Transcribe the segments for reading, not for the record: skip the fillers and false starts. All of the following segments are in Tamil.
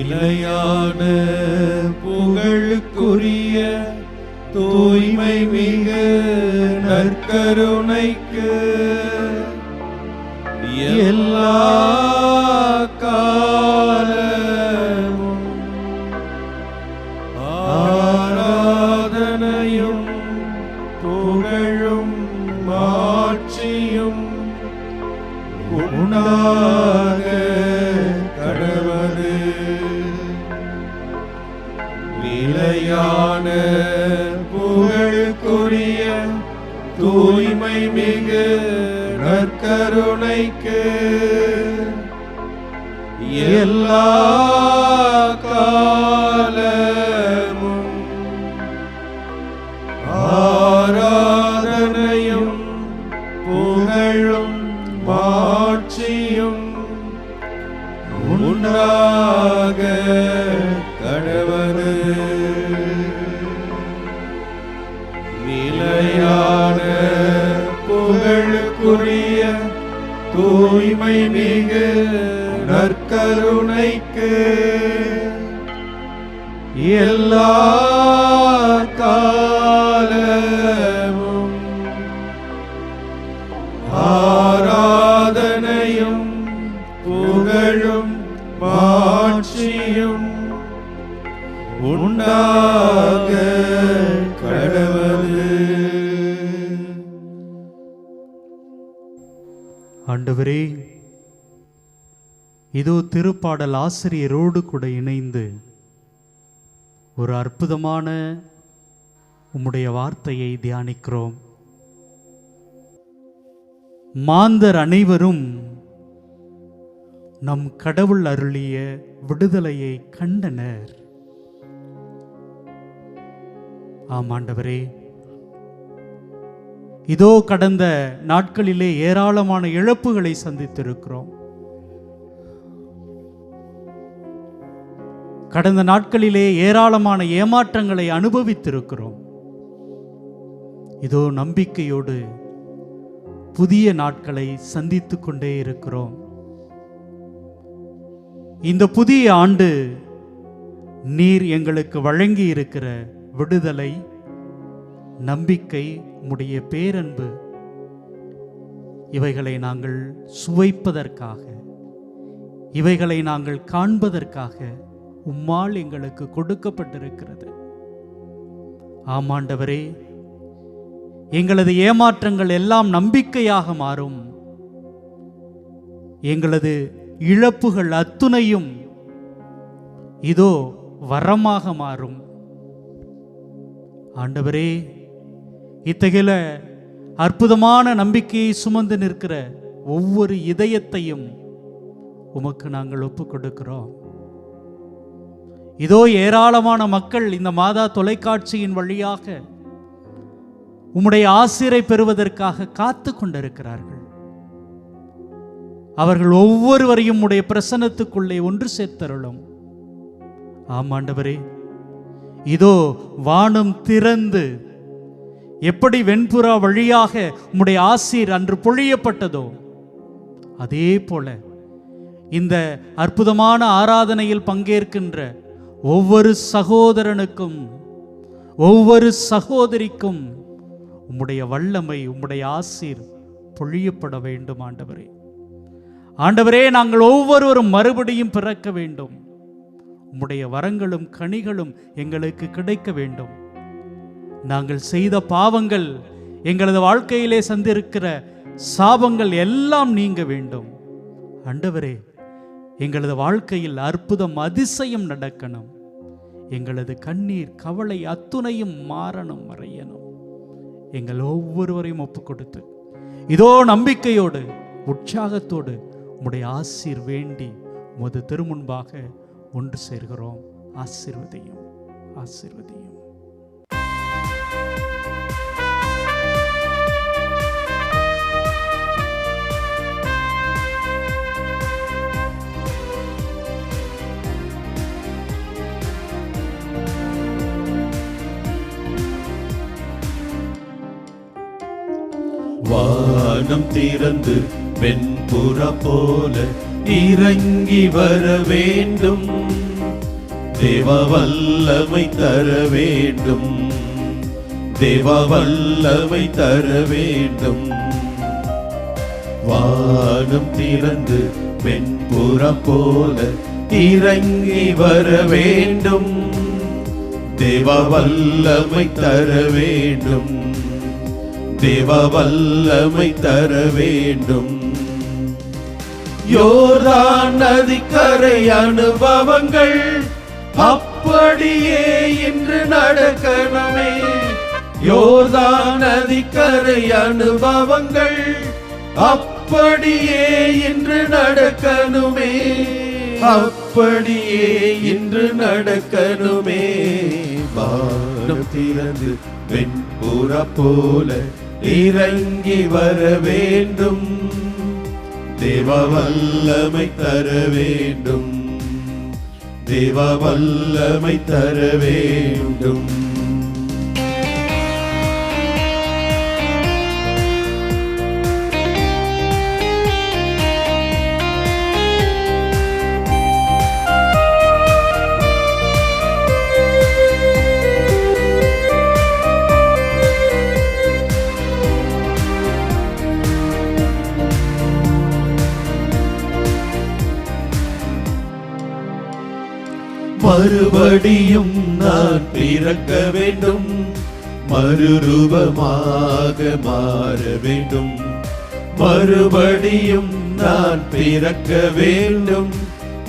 நிலையான புகழுக்குரிய தூய்மை மிகு நற்கருணைக்கு எல்லா காலமும் ஆராதனையும் புகழும் மாட்சியும் உண்டாக கடவது. நிலையான புகழுக்குரிய தூய்மை மிகு நற்கருணைக்கு எல்லா காலமும் ஆராதனையும் புகழும் மாட்சியும் உண்டாக கடவது. நிலையான புகழுக்குரிய தூய்மை மிகு நற்கருணைக்கு எல்லா காலமும் ஆராதனையும் புகழும் மாட்சியும் உண்டாக கடவது. ஆண்டவரே, இதோ திருப்பாடல் ஆசிரியரோடு கூட இணைந்து ஒரு அற்புதமான உம்முடைய வார்த்தையை தியானிக்கிறோம். மாந்தர் அனைவரும் நம் கடவுள் அருளிய விடுதலையை கண்டனர். ஆம் ஆண்டவரே, இதோ கடந்த நாட்களிலே ஏராளமான இழப்புகளை சந்தித்திருக்கிறோம். கடந்த நாட்களிலே ஏராளமான ஏமாற்றங்களை அனுபவித்திருக்கிறோம். இதோ நம்பிக்கையோடு புதிய நாட்களை சந்தித்துக் கொண்டே இருக்கிறோம். இந்த புதிய ஆண்டு நீர் எங்களுக்கு வழங்கி இருக்கிற விடுதலை, நம்பிக்கை, உம்முடைய பேரன்பு, இவைகளை நாங்கள் சுவைப்பதற்காக, இவைகளை நாங்கள் காண்பதற்காக உம்மால் எங்களுக்கு கொடுக்கப்பட்டிருக்கிறது. ஆமாண்டவரே, எங்களது ஏமாற்றங்கள் எல்லாம் நம்பிக்கையாக மாறும். எங்களது இழப்புகள் அத்துணையும் இதோ வரமாக மாறும். ஆண்டவரே, இத்தகைய அற்புதமான நம்பிக்கையை சுமந்து நிற்கிற ஒவ்வொரு இதயத்தையும் உமக்கு நாங்கள் ஒப்புக் கொடுக்கிறோம். இதோ ஏராளமான மக்கள் இந்த மாதா தொலைக்காட்சியின் வழியாக உம்முடைய ஆசீரை பெறுவதற்காக காத்து கொண்டிருக்கிறார்கள். அவர்கள் ஒவ்வொருவரையும் உம்முடைய பிரசன்னத்துக்குள்ளே ஒன்று சேர்த்தருளும். ஆமாண்டவரே, இதோ வானம் திறந்து எப்படி வெண்புறா வழியாக உம்முடைய ஆசீர் அன்று பொழியப்பட்டதோ அதே போல இந்த அற்புதமான ஆராதனையில் பங்கேற்கின்ற ஒவ்வொரு சகோதரனுக்கும் ஒவ்வொரு சகோதரிக்கும் உம்முடைய வல்லமை, உம்முடைய ஆசீர் பொழியப்பட வேண்டும். ஆண்டவரே, ஆண்டவரே, நாங்கள் ஒவ்வொருவரும் மறுபடியும் பிறக்க வேண்டும். உம்முடைய வரங்களும் கனிகளும் எங்களுக்கு கிடைக்க வேண்டும். நாங்கள் செய்த பாவங்கள், எங்களது வாழ்க்கையிலே சந்திருக்கிற சாபங்கள் எல்லாம் நீங்க வேண்டும். ஆண்டவரே, எங்களது வாழ்க்கையில் அற்புதம், அதிசயம் நடக்கணும். எங்களது கண்ணீர், கவலை அத்துணையும் மாறணும், மறையணும். எங்கள் ஒவ்வொருவரையும் ஒப்பு கொடுத்து இதோ நம்பிக்கையோடு உற்சாகத்தோடு உம்முடைய ஆசீர் வேண்டி உமது திருமுன்பாக ஒன்று சேர்கிறோம். ஆசீர்வதியும், ஆசீர்வதியும். வானம் திறந்து வெண்புறா போல இறங்கி வர வேண்டும். தேவ வல்லமை தர வேண்டும், தேவ வல்லமை தர வேண்டும். வானம் திறந்து வெண்புறம் போல இறங்கி வர வேண்டும், தேவ வல்லமை தர வேண்டும், தேவ வல்லமை தர வேண்டும். யோர்தான் நதிக்கரை அனுபவங்கள் அப்படியே இன்று நடக்கணுமே, யோர்தான் நதிக்கரை அனுபவங்கள் அப்படியே இன்று நடக்கணுமே, அப்படியே இன்று நடக்கணுமே. வானம் திறந்து வெண்புறம் போல இறங்கி வர வேண்டும், தேவ வல்லமை தர வேண்டும், தேவ வல்லமை தர வேண்டும். மறுபடியும் நான் பிறக்க வேண்டும், மறுரூபமாக மாற வேண்டும், மறுபடியும் நான் பிறக்க வேண்டும்,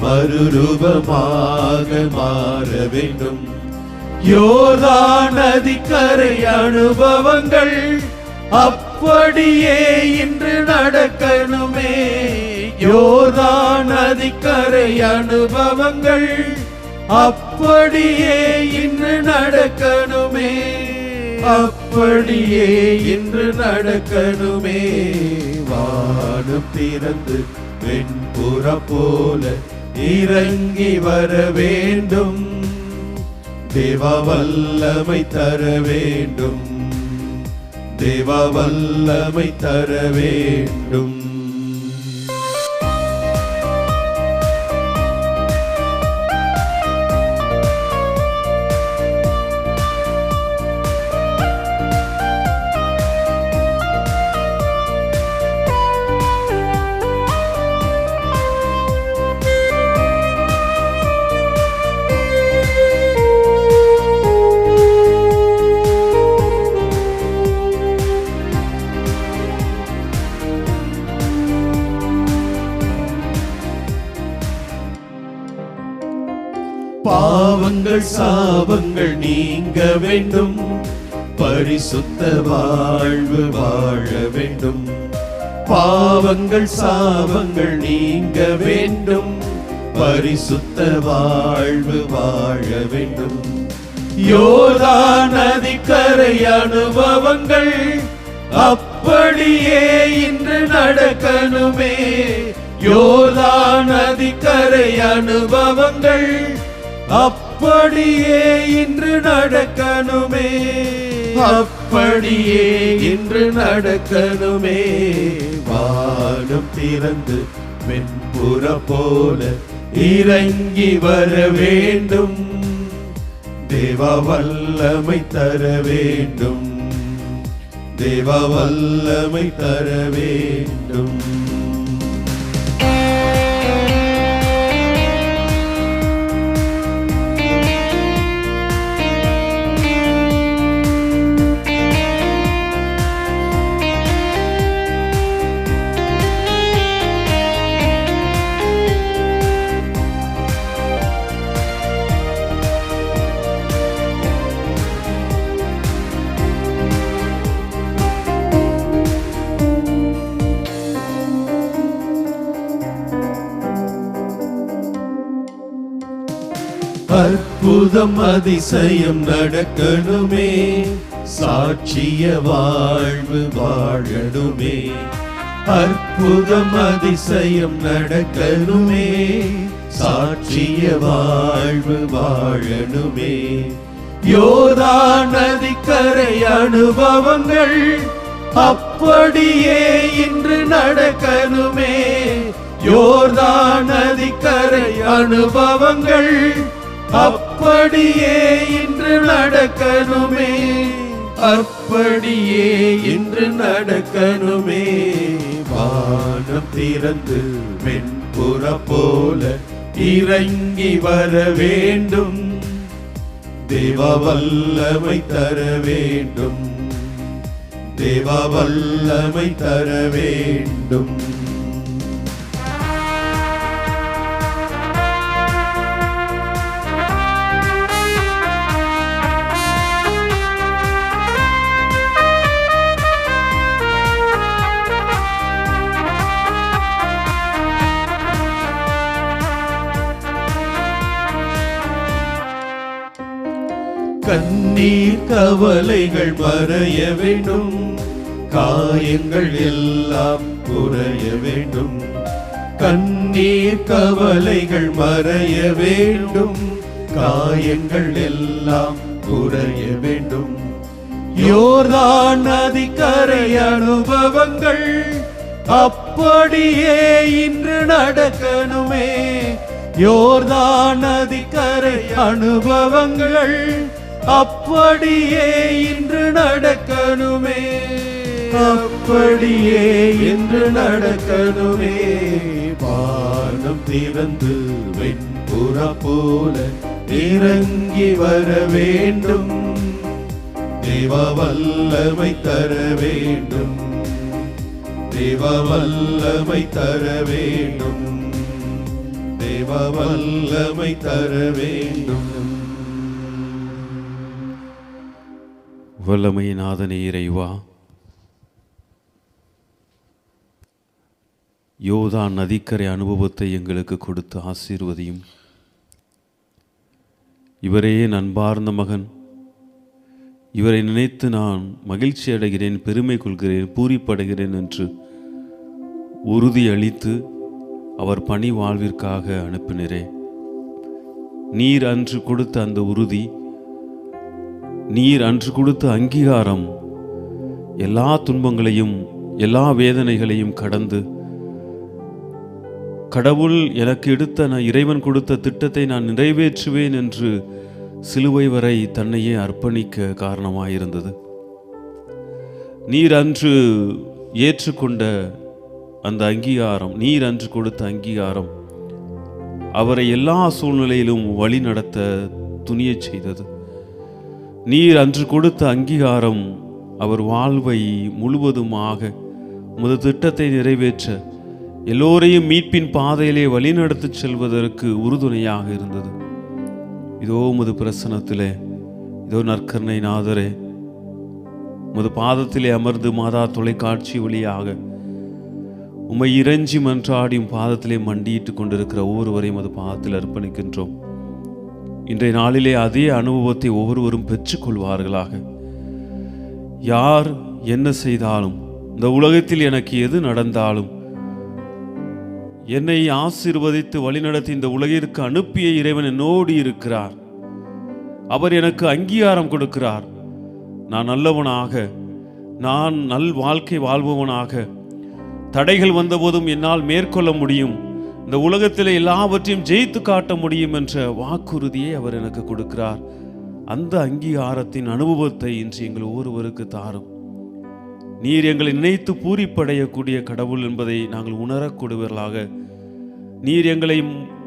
மறுரூபமாக மாற வேண்டும். யோர்தான் நதிக்கரை அனுபவங்கள் அப்படியே இன்று நடக்கணுமே, யோர்தான் நதிக்கரை அனுபவங்கள் அப்படியே இன்று நடக்கணுமே, அப்படியே இன்று நடக்கணுமே. வானம் திறந்து வெண்புறம் போல இறங்கி வர வேண்டும், தேவ வல்லமை தர வேண்டும், தேவ வல்லமை தர வேண்டும். பாவங்கள் சாபங்கள் நீங்க வேண்டும், பரிசுத்த வாழ்வு வாழ வேண்டும், பாவங்கள் சாபங்கள் நீங்க வேண்டும், பரிசுத்த வாழ்வு வாழ வேண்டும். யோர்தான் நதிக்கரை அனுபவங்கள் அப்படியே இன்று நடக்கணுமே, யோர்தான் நதிக்கரை அனுபவங்கள் அப்படியே இன்று நடக்கணுமே, அப்படியே இன்று நடக்கணுமே. வானம் திறந்து வெண்புறம் போல இறங்கி வர வேண்டும், தேவ வல்லமை தர வேண்டும், தேவ வல்லமை தர வேண்டும். அற்புதம் அதிசயம் நடக்கணுமே, சாட்சிய வாழ்வு வாழணுமே, அற்புதம் அதிசயம் நடக்கணுமே, சாட்சிய வாழ்வு வாழணுமே. யோர்தான் நதிக்கரை அனுபவங்கள் அப்படியே இன்று நடக்கணுமே, யோர்தான் நதிக்கரை அனுபவங்கள் அப்படியே இன்று நடக்கணுமே, அப்படியே இன்று நடக்கணுமே. வானம் திறந்து வெண்புற போல இறங்கி வர வேண்டும், தேவ வல்லமை தர வேண்டும், தேவ வல்லமை தர வேண்டும். கண்ணீர் கவலைகள் மறைய வேண்டும், காயங்கள் எல்லாம் குறைய வேண்டும். கண்ணீர் கவலைகள் மறைய வேண்டும், காயங்கள் எல்லாம் குறைய வேண்டும். யோர்தான் நதிக்கரை அனுபவங்கள் அப்படியே இன்று நடக்கணுமே, யோர்தான் நதிக்கரை அனுபவங்கள் அப்படியே இன்று நடக்கணுமே, அப்படியே இன்று நடக்கணுமே. வானம் திறந்து வெண்புற போல இறங்கி வர வேண்டும், தேவ வல்லமை தர வேண்டும், தேவ வல்லமை தர வேண்டும், தேவ வல்லமை தர வேண்டும். வல்லமை நாதனே இறைவா, யோர்தான் நதிக்கரை அனுபவத்தை எங்களுக்கு கொடுத்து ஆசீர்வதியும். இவரே என் அன்பார்ந்த மகன், இவரை நினைத்து நான் மகிழ்ச்சி அடைகிறேன், பெருமை கொள்கிறேன், பூரிப்படைகிறேன் என்று உறுதி அளித்து அவர் பணி வாழ்விற்காக அனுப்பினரே. நீர் அன்று கொடுத்த அந்த உறுதி, நீர் அன்று கொடுத்த அங்கீகாரம் எல்லா துன்பங்களையும் எல்லா வேதனைகளையும் கடந்து கடவுள் எனக்கு எடுத்த இறைவன் கொடுத்த திட்டத்தை நான் நிறைவேற்றுவேன் என்று சிலுவை வரை தன்னையே அர்ப்பணிக்க காரணமாயிருந்தது. நீர் அன்று ஏற்றுக்கொண்ட அந்த அங்கீகாரம், நீர் அன்று கொடுத்த அங்கீகாரம் அவரை எல்லா சூழ்நிலையிலும் வழி நடத்த துணியச் செய்தது. நீர் அன்று கொடுத்த அங்கீகாரம் அவர் வாழ்வை முழுவதுமாக உமது திட்டத்தை நிறைவேற்ற எல்லோரையும் மீட்பின் பாதையிலே வழிநடத்தி செல்வதற்கு உறுதுணையாக இருந்தது. இதோ உமது பிரசனத்திலே, இதோ நற்கருணை நாதரே, உமது பாதத்திலே அமர்ந்து மாதா தொலைக்காட்சி வழியாக உம்மை இறைஞ்சி மன்றாடியும் பாதத்திலே மண்டியிட்டு கொண்டிருக்கிற ஒவ்வொருவரையும் அது பாதத்தில் அர்ப்பணிக்கின்றோம். இன்றைய நாளிலே அதே அனுபவத்தை ஒவ்வொருவரும் பெற்றுக்கொள்வார்களாக. யார் என்ன செய்தாலும், இந்த உலகத்தில் எனக்கு எது நடந்தாலும், என்னை ஆசீர்வதித்து வழிநடத்தி இந்த உலகிற்கு அனுப்பிய இறைவன் என்னோடு இருக்கிறார். அவர் எனக்கு அங்கீகாரம் கொடுக்கிறார். நான் நல்லவனாக, நான் நல் வாழ்க்கை வாழ்பவனாக, தடைகள் வந்தபோதும் என்னால் மேற்கொள்ள முடியும், இந்த உலகத்தில் எல்லாவற்றையும் ஜெயித்து காட்ட முடியும் என்ற வாக்குறுதியை அவர் எனக்கு கொடுக்கிறார். அந்த அங்கீகாரத்தின் அனுபவத்தை இன்று எங்கள் ஒவ்வொருவருக்கு தாரும். நீர் எங்களை நினைத்து பூரிப்படையக்கூடிய கடவுள் என்பதை நாங்கள் உணரக்கூடியவர்களாக, நீர் எங்களை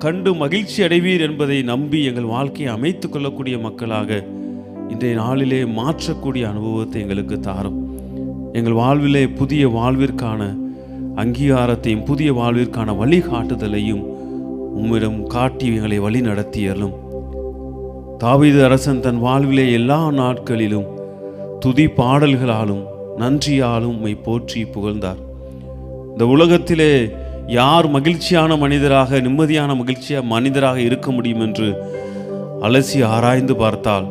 கண்டு மகிழ்ச்சி அடைவீர் என்பதை நம்பி எங்கள் வாழ்க்கையை அமைத்துக் கொள்ளக்கூடிய மக்களாக இன்றைய நாளிலே மாற்றக்கூடிய அனுபவத்தை எங்களுக்கு தாரும். எங்கள் வாழ்விலே புதிய வாழ்விற்கான அங்கீகாரத்தையும் புதிய வாழ்விற்கான வழிகாட்டுதலையும் உம்மிடம் காட்டி எங்களை வழி நடத்தியலும். தாவீது அரசன் தன் வாழ்விலே எல்லா நாட்களிலும் துதி பாடல்களாலும் நன்றியாலும் உம்மை போற்றி புகழ்ந்தார். இந்த உலகத்திலே யார் மகிழ்ச்சியான மனிதராக, நிம்மதியான மனிதராக இருக்க முடியும் என்று அலசி ஆராய்ந்து பார்த்தால்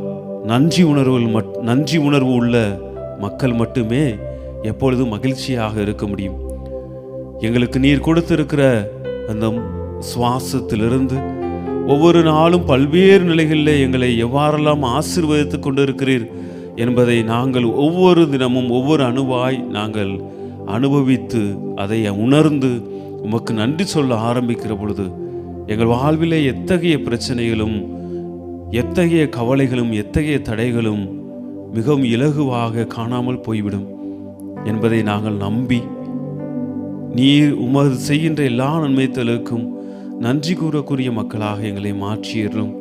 நன்றி உணர்வு உள்ள மக்கள் மட்டுமே எப்பொழுதும் மகிழ்ச்சியாக இருக்க முடியும். எங்களுக்கு நீர் கொடுத்திருக்கிற அந்த சுவாசத்திலிருந்து ஒவ்வொரு நாளும் பல்வேறு நிலைகளில் எங்களை எவ்வாறெல்லாம் ஆசீர்வதித்து கொண்டிருக்கிறீர் என்பதை நாங்கள் ஒவ்வொரு தினமும் ஒவ்வொரு அணுவாய் நாங்கள் அனுபவித்து அதை உணர்ந்து உமக்கு நன்றி சொல்ல ஆரம்பிக்கிற பொழுது எங்கள் வாழ்விலே எத்தகைய பிரச்சனைகளும் எத்தகைய கவலைகளும் எத்தகைய தடைகளும் மிகவும் இலகுவாக காணாமல் போய்விடும் என்பதை நாங்கள் நம்பி நீர் உமது செய்கின்ற எல்லா நன்மைத்தலுக்கும் நன்றி கூறக்கூடிய மக்களாக எங்களை மாற்றியறலும்.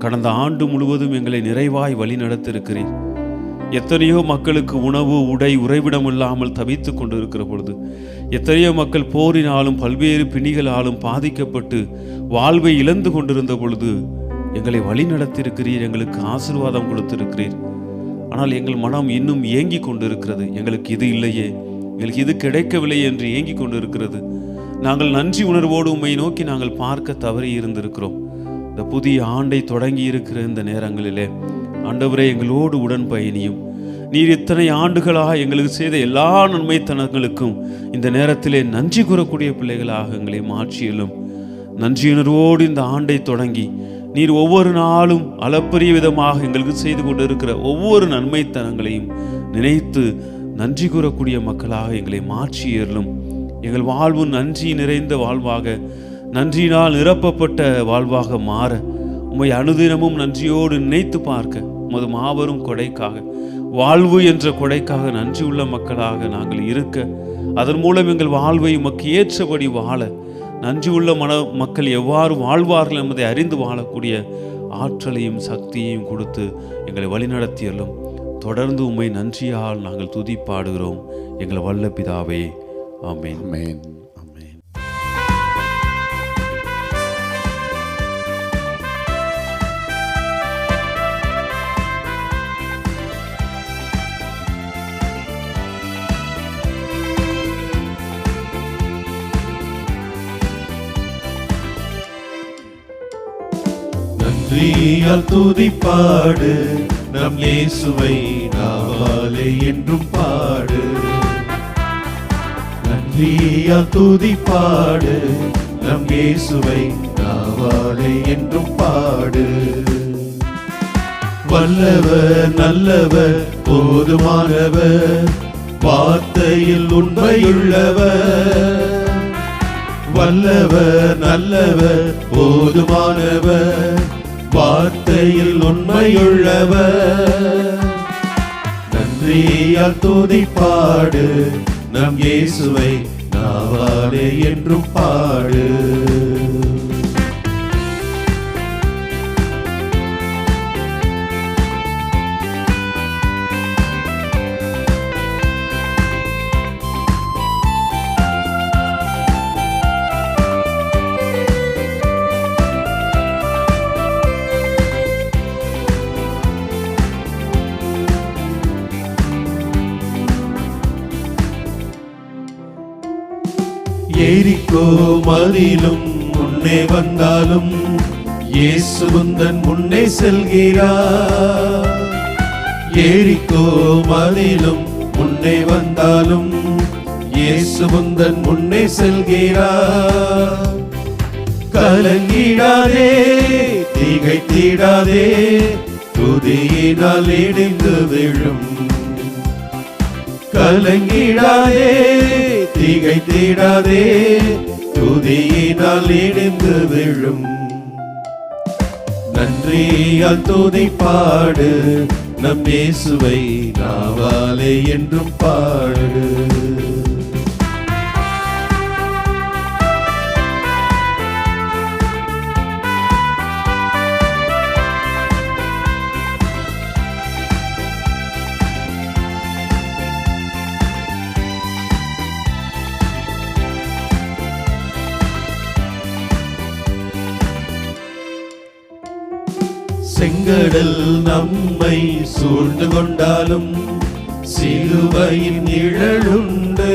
கடந்த ஆண்டு முழுவதும் எங்களை நிறைவாய் வழி நடத்திருக்கிறீர். எத்தனையோ மக்களுக்கு உணவு உடை உறைவிடம் இல்லாமல் தவித்து கொண்டிருக்கிற பொழுது, எத்தனையோ மக்கள் போரினாலும் பல்வேறு பிணிகளாலும் பாதிக்கப்பட்டு வாழ்வை இழந்து கொண்டிருந்த பொழுது எங்களை வழி நடத்தியிருக்கிறீர், எங்களுக்கு ஆசீர்வாதம் கொடுத்திருக்கிறீர். ஆனால் எங்கள் மனம் இன்னும் ஏங்கி கொண்டிருக்கிறது. எங்களுக்கு இது இல்லையே, எங்களுக்கு இது கிடைக்கவில்லை என்று ஏங்கி கொண்டிருக்கிறது. நாங்கள் நன்றி உணர்வோடு உம்மை நோக்கி நாங்கள் பார்க்க தவறி இருந்திருக்கிறோம். இந்த புதிய ஆண்டை தொடங்கி இருக்கிற இந்த நேரங்களிலே ஆண்டவரே, எங்களோடு உடன் பயணியும். நீர் இத்தனை ஆண்டுகளாக எங்களுக்கு செய்த எல்லா நன்மைத்தனங்களுக்கும் இந்த நேரத்திலே நன்றி கூறக்கூடிய பிள்ளைகளாக எங்களை மாற்றியலும். நன்றியுணர்வோடு இந்த ஆண்டை தொடங்கி நீர் ஒவ்வொரு நாளும் அளப்பரிய விதமாக எங்களுக்கு செய்து கொண்டிருக்கிற ஒவ்வொரு நன்மைத்தனங்களையும் நினைத்து நன்றி கூறக்கூடிய மக்களாக எங்களை மாற்றியலும். எங்கள் வாழ்வு நன்றி நிறைந்த வாழ்வாக, நன்றியினால் நிரப்பப்பட்ட வாழ்வாக மாற உம்மை அனுதினமும் நன்றியோடு நினைத்து பார்க்க உமது மாபெரும் கொடைக்காக, வாழ்வு என்ற கொடைக்காக நன்றியுள்ள மக்களாக நாங்கள் இருக்க, அதன் மூலம் எங்கள் வாழ்வை உமக்கு ஏற்றபடி வாழ, நன்றியுள்ள மக்கள் எவ்வாறு வாழ்வார்கள் என்பதை அறிந்து வாழக்கூடிய ஆற்றலையும் சக்தியையும் கொடுத்து எங்களை வழிநடத்தியலும். தொடர்ந்து உம்மை நன்றியால் நாங்கள் துதிப்பாடுகிறோம் எங்கள் வல்ல பிதாவே. ஆமென். ஆமென். நன்றியால் துதிப்பாடு, நம் இயேசுவை நாவாலே என்றும் பாடு. நன்றியால் துதிப்பாடு, நம் இயேசுவை நாவாலே என்றும் பாடு. வல்லவர் நல்லவர் போதுமானவர், வார்த்தையில் உண்மையுள்ளவர். வல்லவர் நல்லவர் போதுமானவர், வார்த்தையில் உண்மையுள்ளவர். நன்றியால் துதிப்பாடு, நம் இயேசுவை நாவாலே என்றும் பாடு. எரிகோ மதிலும் முன்னே வந்தாலும் இயேசு உந்தன் முன்னே செல்கிறார். எரிகோ மதிலும் முன்னே வந்தாலும் இயேசு உந்தன் முன்னே செல்கிறார். கலங்கிடாதே திகைத்திடாதே, துதியினால் இடிந்து விழும். கலங்கிடாதே திகைத்திடாதே, துதியினால் இடிந்து விழும். நன்றியால் துதிப்பாடு, நம் இயேசுவை நாவாலே என்றும் பாடு. செங்கடல் நம்மை சூழ்ந்து கொண்டாலும் சிலுவையின் நிழலுண்டு.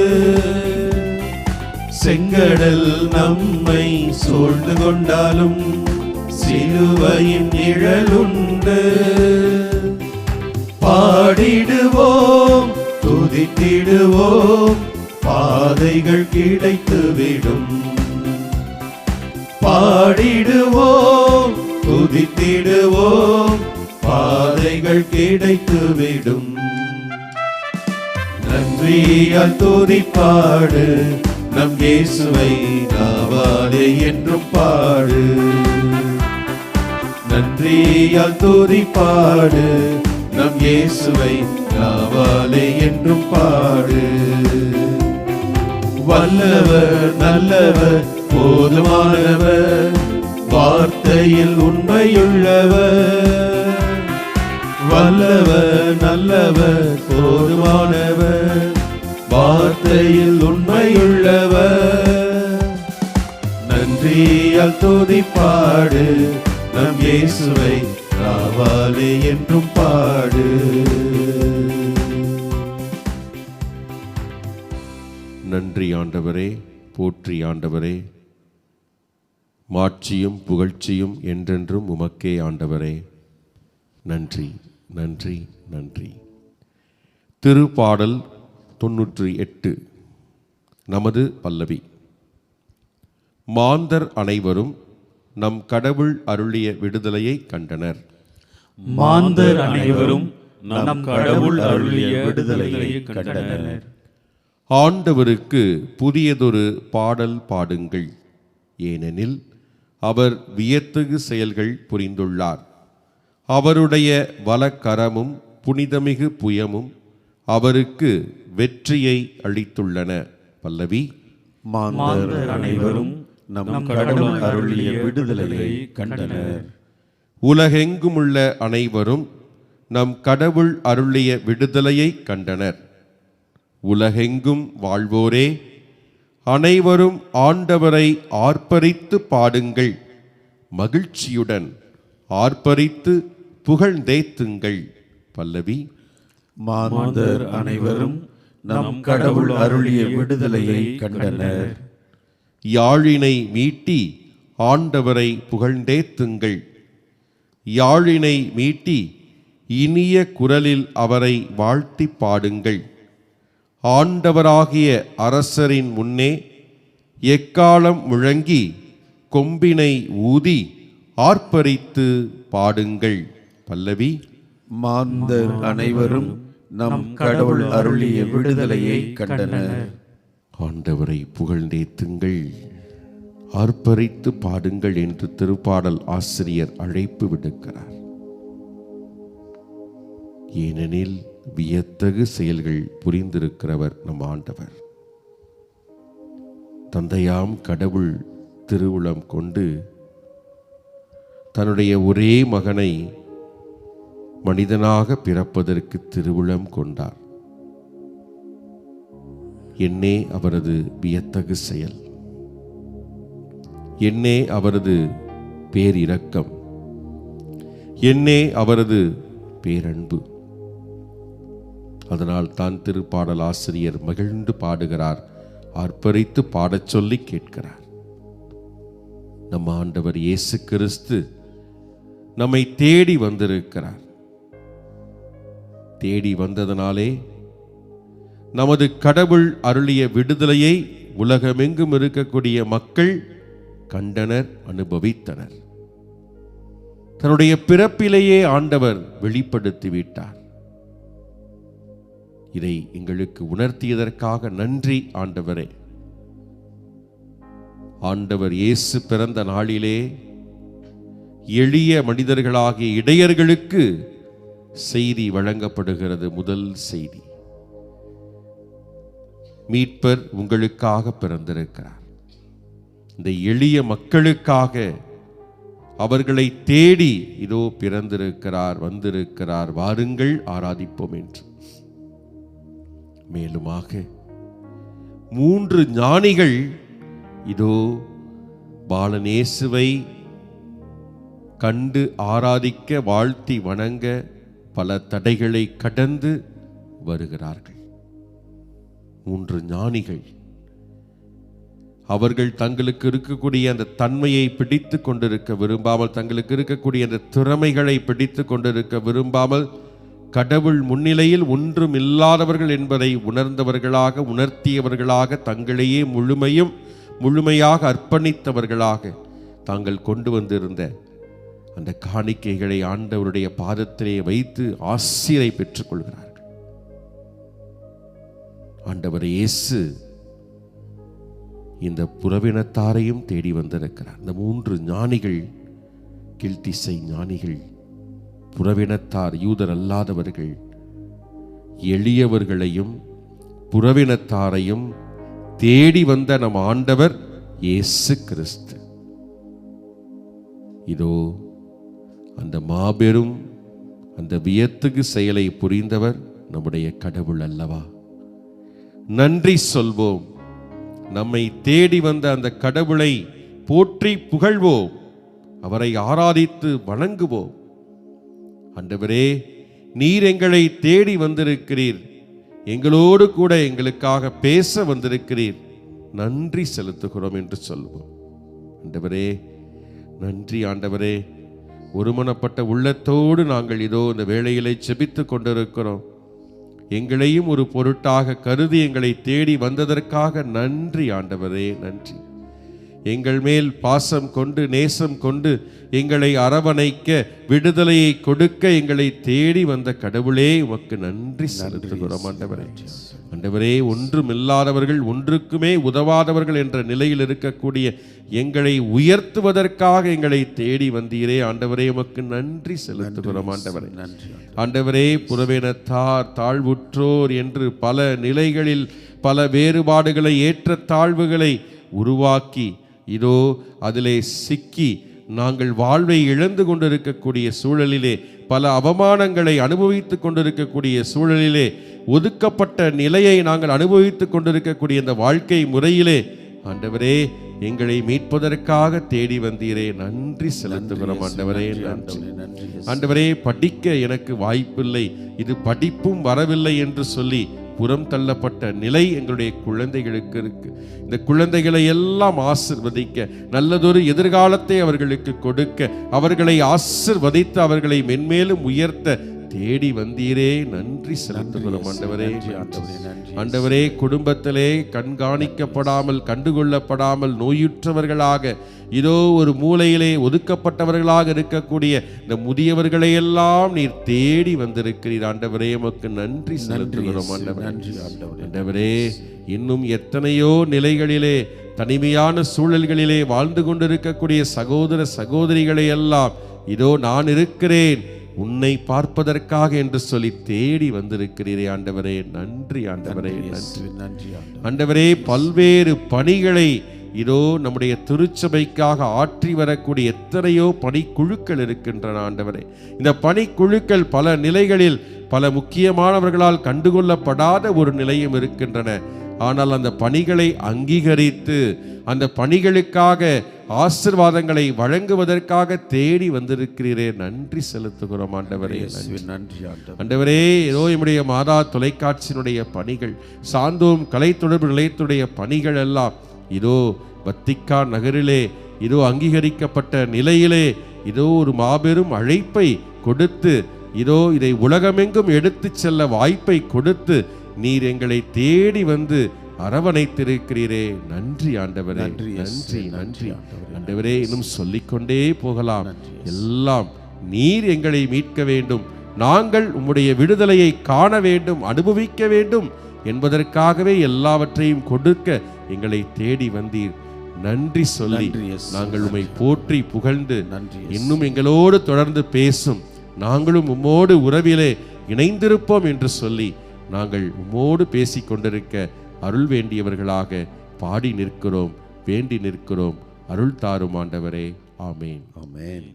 செங்கடல் நம்மை சூழ்ந்து கொண்டாலும் சிலுவையின் நிழலுண்டு. பாடிடுவோம் துதித்திடுவோம், பாதைகள் கிடைத்துவிடும். பாடிடுவோம் துதித்திடுவோம், பாதைகள் கிடைத்துவிடும். நன்றியால் துதிப்பாடு, நம் இயேசுவை நாவாலே என்றும் பாடு. நன்றி நன்றியால் துதிப்பாடு நம் இயேசுவை நாவாலே என்றும் பாடு. வல்லவர் நல்லவர் போதுமானவர் வார்த்தையில் உண்மையுள்ளவர். வல்லவர் நல்லவர் போதுமானவர் வார்த்தையில் உண்மையுள்ளவர். நன்றியால் துதிப்பாடு நம் இயேசுவை நாவாலே என்றும் பாடு. நன்றி ஆண்டவரே, போற்றி ஆண்டவரே. மாட்சியும் புகழ்ச்சியும் என்றென்றும் உமக்கே ஆண்டவரே. நன்றி நன்றி நன்றி. திருப்பாடல் 98 நமது பல்லவி. மாந்தர் அனைவரும் நம் கடவுள் அருளிய விடுதலையை கண்டனர். மாந்தர் அனைவரும் நம் கடவுள் அருளிய விடுதலையை கண்டனர். ஆண்டவருக்கு புதியதொரு பாடல் பாடுங்கள், ஏனெனில் அவர் வியத்தகு செயல்கள் புரிந்துள்ளார். அவருடைய வலக்கரமும் புனிதமிகு புயமும் அவருக்கு வெற்றியை அளித்துள்ளன. பல்லவி. மாந்தர் அனைவரும் நம் கடவுள் அருளிய விடுதலையை கண்டனர். உலகெங்குமுள்ள அனைவரும் நம் கடவுள் அருளிய விடுதலையை கண்டனர். உலகெங்கும் வாழ்வோரே, அனைவரும் ஆண்டவரை ஆர்ப்பரித்து பாடுங்கள், மகிழ்ச்சியுடன் ஆர்ப்பரித்து புகழ்ந்தேத்துங்கள். பல்லவி. மாந்தர் அனைவரும் நம் கடவுள் அருளிய விடுதலையை கண்டனர். யாழினை மீட்டி ஆண்டவரை புகழ்ந்தேத்துங்கள். யாழினை மீட்டி இனிய குரலில் அவரை வாழ்த்தி பாடுங்கள். ஆண்டவராகிய அரசரின் முன்னே எக்காலம் முழங்கி கொம்பினை ஊதி ஆர்ப்பரித்து பாடுங்கள். பல்லவி. மாந்தர் அனைவரும் நம் கடவுள் அருளிய விடுதலையை கண்டனர். ஆண்டவரை புகழ்ந்தேத்துங்கள், ஆர்ப்பரித்து பாடுங்கள் என்று திருப்பாடல் ஆசிரியர் அழைப்பு விடுக்கிறார். ஏனெனில் வியத்தகு செயல்கள் புரிந்திருக்கிறவர் நம் ஆண்டவர். தந்தையாம் கடவுள் திருவுளம் கொண்டு தன்னுடைய ஒரே மகனை மனிதனாக பிறப்பதற்கு திருவுளம் கொண்டார். என்னே அவரது வியத்தகு செயல், என்னே அவரது பேரிரக்கம், என்னே அவரது பேரன்பு. அதனால் தான் திருப்பாடல் ஆசிரியர் மகிழ்ந்து பாடுகிறார், ஆர்ப்பரித்து பாடச் சொல்லி கேட்கிறார். நம் ஆண்டவர் இயேசு கிறிஸ்து நம்மை தேடி வந்திருக்கிறார். தேடி வந்ததனாலே நமது கடவுள் அருளிய விடுதலையை உலகமெங்கும் இருக்கக்கூடிய மக்கள் கண்டனர், அனுபவித்தனர். தன்னுடைய பிறப்பிலேயே ஆண்டவர் வெளிப்படுத்திவிட்டார். இதை எங்களுக்கு உணர்த்தியதற்காக நன்றி ஆண்டவரே. ஆண்டவர் இயேசு பிறந்த நாளிலே எளிய மனிதர்களாகிய இடையர்களுக்கு செய்தி வழங்கப்படுகிறது. முதல் செய்தி, மீட்பர் உங்களுக்காக பிறந்திருக்கிறார். இந்த எளிய மக்களுக்காக அவர்களை தேடி இதோ பிறந்திருக்கிறார், வந்திருக்கிறார், வாருங்கள் ஆராதிப்போம் என்று. மேலுமாக 3 ஞானிகள் இதோ பாலநேசுவை கண்டு ஆராதிக்க, வாழ்த்தி வணங்க பல தடைகளை கடந்து வருகிறார்கள். 3 ஞானிகள் அவர்கள் தங்களுக்கு இருக்கக்கூடிய அந்த தன்மையை பிடித்து கொண்டிருக்க விரும்பாமல், தங்களுக்கு இருக்கக்கூடிய அந்த திறமைகளை பிடித்து கொண்டிருக்க விரும்பாமல், கடவுள் முன்னிலையில் ஒன்றும் இல்லாதவர்கள் என்பதை உணர்ந்தவர்களாக, உணர்த்தியவர்களாக, தங்களையே முழுமையாக அர்ப்பணித்தவர்களாக தாங்கள் கொண்டு வந்திருந்த அந்த காணிக்கைகளை ஆண்டவருடைய பாதத்திலே வைத்து ஆசீரை பெற்றுக் கொள்கிறார்கள். ஆண்டவர் இயேசு இந்த புறவினத்தாரையும் தேடி வந்திருக்கிறார். இந்த 3 ஞானிகள் கீழ்த்திசை ஞானிகள், புறவினத்தார், யூதர் அல்லாதவர்கள், எளியவர்களையும் புறவினத்தாரையும் தேடி வந்த நம் ஆண்டவர் இயேசு கிறிஸ்து. இதோ அந்த மாபெரும் அந்த வியத்தகு செயலை புரிந்தவர் நம்முடைய கடவுள் அல்லவா? நன்றி சொல்வோம். நம்மை தேடி வந்த அந்த கடவுளை போற்றி புகழ்வோம். அவரை ஆராதித்து வணங்குவோம். ஆண்டவரே, நீர் எங்களை தேடி வந்திருக்கிறீர், எங்களோடு கூட எங்களுக்காக பேச வந்திருக்கிறீர், நன்றி செலுத்துகிறோம் என்று சொல்வோம். ஆண்டவரே நன்றி. ஆண்டவரே, ஒருமனப்பட்ட உள்ளத்தோடு நாங்கள் இதோ இந்த வேளையிலே செபித்து கொண்டிருக்கிறோம். எங்களையும் ஒரு பொருட்டாக கருதி எங்களை தேடி வந்ததற்காக நன்றி ஆண்டவரே, நன்றி. எங்கள் மேல் பாசம் கொண்டு நேசம் கொண்டு எங்களை அரவணைக்க, விடுதலையை கொடுக்க எங்களை தேடி வந்த கடவுளே, உமக்கு நன்றி செலுத்துகிறோம் ஆண்டவரே. ஆண்டவரே, ஒன்றுமில்லாதவர்கள், ஒன்றுக்குமே உதவாதவர்கள் என்ற நிலையில் இருக்கக்கூடிய எங்களை உயர்த்துவதற்காக எங்களை தேடி வந்தீரே ஆண்டவரே, உமக்கு நன்றி செலுத்துகிறோம் ஆண்டவரே. ஆண்டவரே, புறவினத்தார், தாழ்வுற்றோர் என்று பல நிலைகளில் பல வேறுபாடுகளை, ஏற்ற தாழ்வுகளை உருவாக்கி இதோ அதிலே சிக்கி நாங்கள் வாழ்வை இழந்து கொண்டிருக்கக்கூடிய சூழலிலே, பல அவமானங்களை அனுபவித்துக் கொண்டிருக்கக்கூடிய சூழலிலே, ஒதுக்கப்பட்ட நிலையை நாங்கள் அனுபவித்துக் கொண்டிருக்கக்கூடிய இந்த வாழ்க்கை முறையிலே ஆண்டவரே, எங்களை மீட்பதற்காக தேடி வந்தீரே, நன்றி செலுத்துகிறோம் ஆண்டவரே, நன்றி. ஆண்டவரே, படிக்க எனக்கு வாய்ப்பில்லை, இது படிப்பும் வரவில்லை என்று சொல்லி புறம் தள்ளப்பட்ட நிலை எங்களுடைய குழந்தைகளுக்கு இருக்கு. இந்த குழந்தைகளை எல்லாம் ஆசிர்வதிக்க, நல்லதொரு எதிர்காலத்தை அவர்களுக்கு கொடுக்க, அவர்களை ஆசிர்வதித்து அவர்களை மென்மேலும் உயர்த்த தேடி வந்தீரே, நன்றி செலுத்துகிறோம் ஆண்டவரே. ஆண்டவரே, குடும்பத்திலே கண்காணிக்கப்படாமல், கண்டுகொள்ளப்படாமல், நோயுற்றவர்களாக இதோ ஒரு மூலையிலே ஒதுக்கப்பட்டவர்களாக இருக்கக்கூடிய இந்த முதியவர்களை எல்லாம் நீர் தேடி வந்திருக்கிறீர் ஆண்டவரே, உமக்கு நன்றி செலுத்துகிறோம் ஆண்டவரே. ஆண்டவரே, இன்னும் எத்தனையோ நிலைகளிலே, தனிமையான சூழல்களிலே வாழ்ந்து கொண்டிருக்கக்கூடிய சகோதர சகோதரிகளை எல்லாம் இதோ நான் இருக்கிறேன் உன்னை பார்ப்பதற்காக என்று சொல்லி தேடி வந்திருக்கிறீரே ஆண்டவரே, நன்றி ஆண்டவரே, நன்றி ஆண்டவரே. பல்வேறு பணிகளை இதோ நம்முடைய திருச்சபைக்காக ஆற்றி வரக்கூடிய எத்தனையோ பணிக்குழுக்கள் இருக்கின்றன ஆண்டவரே. இந்த பணிக்குழுக்கள் பல நிலைகளில் பல முக்கியமானவர்களால் கண்டுகொள்ளப்படாத ஒரு நிலையும் இருக்கின்றன. ஆனால் அந்த பணிகளை அங்கீகரித்து அந்த பணிகளுக்காக ஆசீர்வாதங்களை வழங்குவதற்காக தேடி வந்திருக்கிறீரே, நன்றி செலுத்துகிறோம் ஆண்டவரே, நன்றி ஆண்டவரே. ஏதோ நம்முடைய மாதா தொலைக்காட்சியினுடைய பணிகள், சாந்தோம் கலை தொடர்பு நிலையத்துடைய பணிகள் எல்லாம் இதோ வத்திக்கான் நகரிலே இதோ அங்கீகரிக்கப்பட்ட நிலையிலே இதோ ஒரு மாபெரும் அழைப்பை கொடுத்து இதோ இதை உலகமெங்கும் எடுத்து செல்ல வாய்ப்பை கொடுத்து நீர் எங்களை தேடி வந்து அரவணைத்திருக்கிறீரே, நன்றி ஆண்டவரே, நன்றி நன்றி ஆண்டவரே. இன்னும் சொல்லிக்கொண்டே போகலாம். எல்லாம் நீர் எங்களை மீட்க வேண்டும், நாங்கள் உம்முடைய விடுதலையை காண வேண்டும், அனுபவிக்க வேண்டும் என்பதற்காகவே எல்லாவற்றையும் கொடுக்க எங்களை தேடி வந்தீர். நன்றி சொல்லி நாங்கள் உம்மை போற்றி புகழ்ந்து, இன்னும் எங்களோடு தொடர்ந்து பேசும், நாங்களும் உம்மோடு உறவிலே இணைந்திருப்போம் என்று சொல்லி நாங்கள் உம்மோடு பேசிக் கொண்டிருக்க அருள் வேண்டியவர்களாக பாடி நிற்கிறோம், வேண்டி நிற்கிறோம். அருள் தாரும் ஆண்டவரே. ஆமேன், ஆமேன்.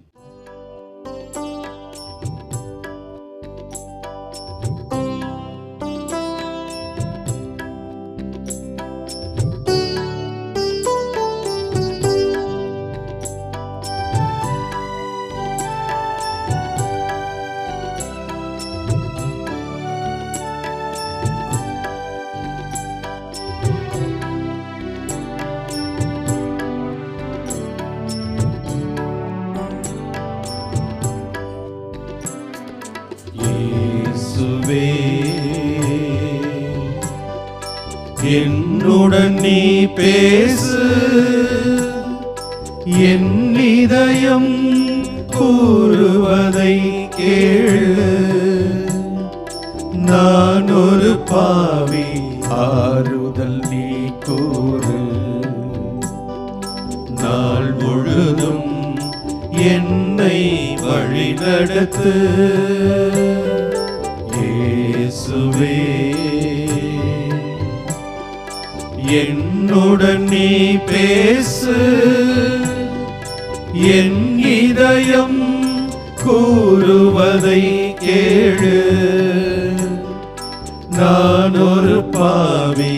என்னுடன் நீ பேசு, என் இதயம் கூறுவதை கேளு. நான் ஒரு பாவி, ஆறுதல் நீ கூறு. நாள் முழுதும் என்னை வழிநடத்து. இயேசுவே, என்னுடன் நீ பேசு. என் இதயம் கூறுவதை கேளு. நான் ஒரு பாவி,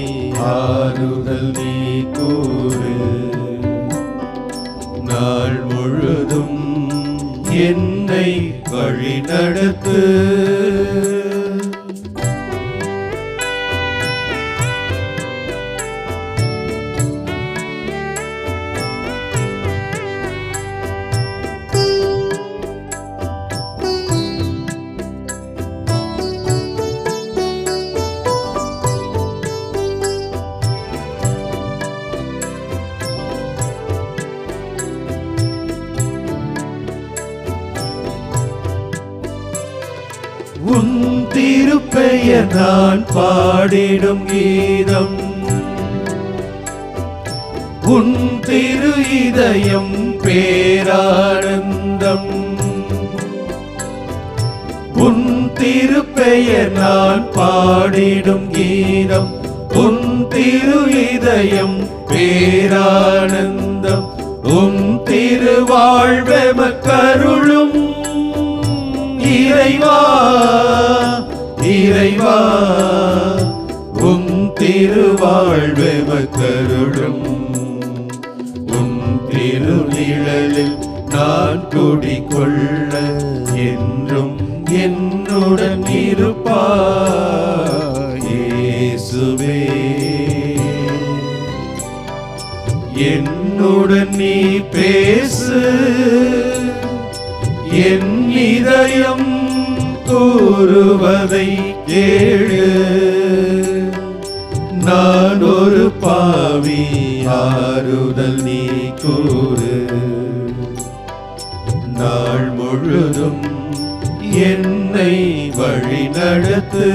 ஆறுதல் நீ கூறு. நாள் முழுதும் என்னை வழிநடத்து. உன் திருப்பெயர் நான் பாடிடும் கீதம். உன் திரு இதயம் பேரானந்தம். உன் திருப்பெயர் நான் பாடிடும் கீதம். உன் திரு இதயம் பேரானந்தம். உன் திருவாழ்வெமக்கருளும் இறைவா, இறைவா. உன் திருவாழ்வெமக்கருளும். உன் திருநிழலில் நான் குடிகொள்ள என்றும் என்னுடன் இருப்பாய். இயேசுவே, என்னுடன் நீ பேசு. என் இதயம் கூறுவதை கேளு. நான் ஒரு பாவி, ஆறுதல் நீ கூறு. நாள் முழுதும் என்னை வழிநடத்து.